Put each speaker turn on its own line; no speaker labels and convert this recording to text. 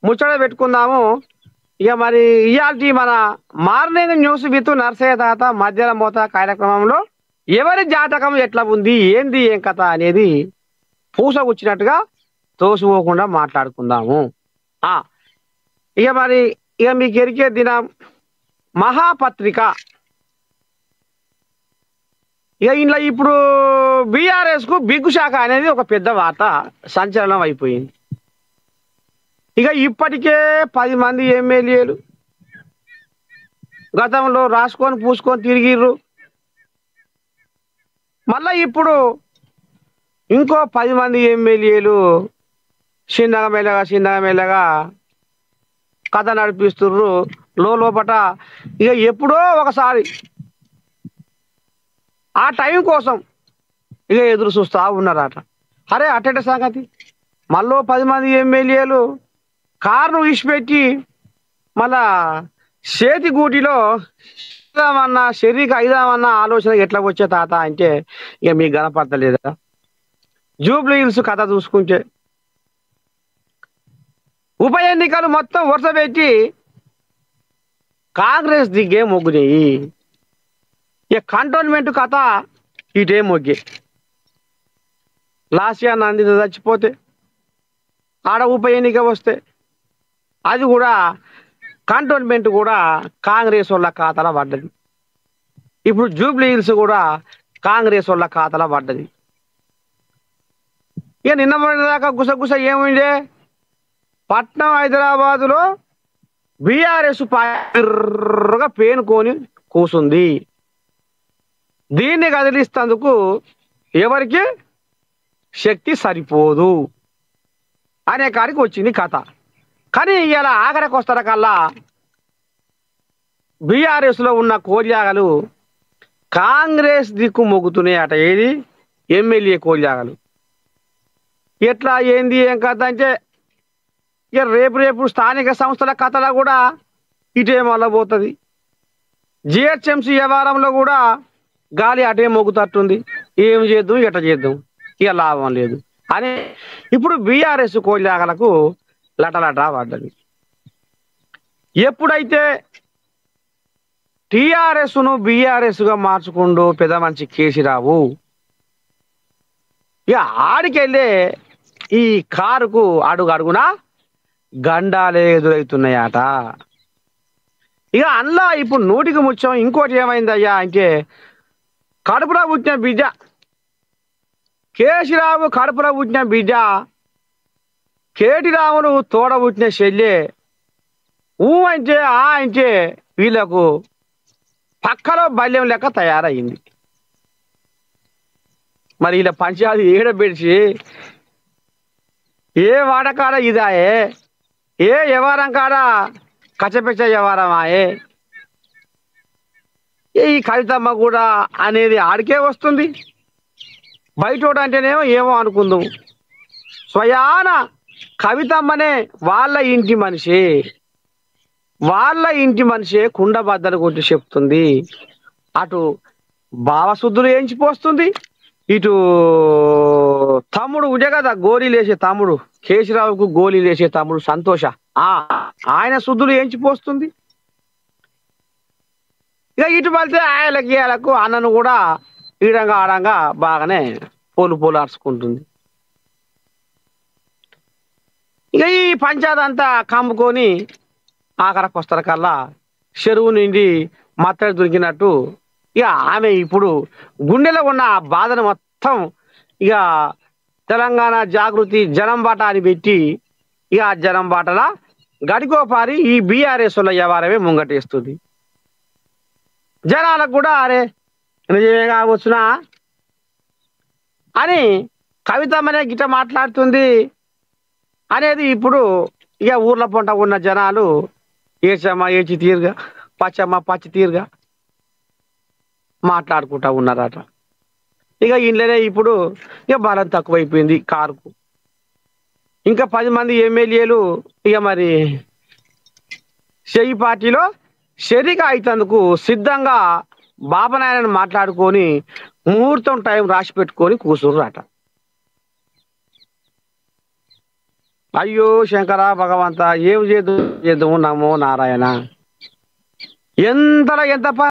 ముచ్చట పెట్టుకుందాము. ఇక మరి ఇయాల్టి మన మార్నింగ్ న్యూస్ విత్ నర్సయ్య తాత మధ్యాహ్నం మోత కార్యక్రమంలో ఎవరి జాతకం ఎట్లా ఉంది, ఏంది ఏం కథ అనేది పూసగుచ్చినట్టుగా తోసిపోకుండా మాట్లాడుకుందాము. ఆ ఇక మరి ఇక మీకు ఎరికే దినం మహాపత్రిక. ఇక ఇంట్లో ఇప్పుడు బీఆర్ఎస్ కు బిగ్గు శాఖ అనేది ఒక పెద్ద వార్త సంచలనం అయిపోయింది. ఇక ఇప్పటికే 10 మంది ఎమ్మెల్యేలు గతంలో రాసుకొని పూసుకొని తిరిగిర్రు. మళ్ళా ఇప్పుడు ఇంకో 10 మంది ఎమ్మెల్యేలు చిన్నగా మెల్లగా కథ నడిపిస్తుర్రు. లోపట ఇక ఎప్పుడో ఒకసారి ఆ టైం కోసం ఇక ఎదురు చూస్తా ఉన్నారట. అరే అట్టంటే సంగతి మళ్ళీ 10 మంది ఎమ్మెల్యేలు కారును విడిచిపెట్టి మళ్ళా చేతి గూటిలో ఇద్దామన్నా శరీరకి అయిదామన్నా ఆలోచన ఎట్లా వచ్చే తాత అంటే ఇక మీకు కనపడతలేదా? జూబ్లీ హిల్స్ కథ చూసుకుంటే ఉప ఎన్నికలు మొత్తం వరుస పెట్టి కాంగ్రెస్ దిగ్గే మొగ్గునేయి. ఇక కంటోన్మెంట్ కథ ఇటే మొగ్గే. లాస్యా నంది చచ్చిపోతే ఆడ ఉప ఎన్నిక వస్తే అది కూడా కంటోన్మెంట్ కూడా కాంగ్రెస్ వాళ్ళ ఖాతాలో పడ్డది. ఇప్పుడు జూబ్లీ హిల్స్ కూడా కాంగ్రెస్ వాళ్ళ ఖాతాలో పడ్డది. ఇక నిన్న దాకా గుసగుస ఏముండే, పట్నం హైదరాబాదులో బీఆర్ఎస్ పార్టీగా పేనుకొని కూసుంది. దీన్ని కదిలిస్తేందుకు ఎవరికి శక్తి సరిపోదు అనే కాడికి వచ్చింది కథ. కానీ ఇలా ఆఖరికి వస్తార కల్లా బీఆర్ఎస్ లో ఉన్న కోర్యాగలు కాంగ్రెస్ దిక్కు మొగ్గుతున్నాయి అట. ఏది ఎమ్మెల్యే కోర్యాగలు ఎట్లా ఏంది ఏం కథ అంటే ఇక రేపు స్థానిక సంస్థల కథలో కూడా ఇటే మొదలబోతుంది. జిహెచ్ఎంసీ వ్యవహారంలో కూడా గాలి అటే మొగ్గుతట్టుంది. ఏం చేద్దాం ఎట్లా చేద్దాం ఇక లాభం లేదు అని ఇప్పుడు బీఆర్ఎస్ కోర్యాగలకు లటలట పడ్డది. ఎప్పుడైతే టిఆర్ఎస్ ను బీఆర్ఎస్ గా మార్చుకుంటూ పెద్ద మనిషి కేసీరావు ఇక ఆడికెళ్ళే ఈ కారుకు అడుగున గండాలే ఎదురవుతున్నాయట. ఇక అందులో ఇప్పుడు నూటికి ముత్యం ఇంకోటి ఏమైందయ్యా అంటే కడుపులో పుట్టిన బిడ్డ కేసీరావు, కడుపులో పుట్టిన బిడ్డ కేటీరాములు తోడ పుట్టిన చెల్లె అంటే అంటే వీళ్ళకు పక్కలో బల్యం లెక్క తయారయ్యింది. మరి వీళ్ళ పంచాయతీ ఏడబెడిచి ఏ వాడకాడ ఇదాయే, ఏ వ్యవహారం కాడ కచ్చపెచ్చ వ్యవహారమాయే. ఈ కవితమ్మ కూడా అనేది ఆడికే వస్తుంది. బయటోడు అంటేనేమో ఏమో అనుకుందాం, స్వయాన కవితమ్మనే వాళ్ళ ఇంటి మనిషి కుండ బద్దలు కొట్టి చెప్తుంది. అటు భావశుద్ధులు ఏంచిపోస్తుంది, ఇటు తమ్ముడు ఉండే కదా గోళీలేసే తమ్ముడు, కేసీరావుకు గోళీలేసే తమ్ముడు సంతోష ఆయన శుద్ధులు ఏంచిపోస్తుంది. ఇక ఇటు పడితే ఆయలకు అన్నను కూడా ఈడంగా ఆడంగా బాగానే పోలు అరుచుకుంటుంది. ఇక ఈ పంచాయతీ అంతా కమ్ముకొని ఆఖరకు వస్తార కల్లా చెరువు నుండి మత్తడి దొరికినట్టు ఇక ఆమె ఇప్పుడు గుండెలో ఉన్న ఆ బాధను మొత్తం ఇక తెలంగాణ జాగృతి జనం బాట అని పెట్టి ఇక ఆ జనం బాటలా గడికోపారి ఈ బీఆర్ఎస్ వల్ల వ్యవహారమే ముంగటేస్తుంది. జనాలకు కూడా అరే నిజమే కావచ్చునా అని కవితమ్మనే గిట్ట మాట్లాడుతుంది అనేది ఇప్పుడు ఇక ఊర్ల పొంట ఉన్న జనాలు ఏచమ్మ ఏచి తీరుగా, పచ్చమ్మ పచ్చి తీరుగా మాట్లాడుకుంటా ఉన్నారట. ఇక ఇంట్లోనే ఇప్పుడు ఇక బలం తక్కువైపోయింది కారుకు. ఇంకా 10 మంది ఎమ్మెల్యేలు ఇక మరి చెయ్యి పార్టీలో షరీక అయితందుకు సిద్ధంగా బాబనాయనని మాట్లాడుకొని ముహూర్తం టైం రాసి పెట్టుకొని కూర్చుర్రట. అయ్యో శంకర భగవంత ఏం చేద్దాము నమో నారాయణ ఎంతలో ఎంత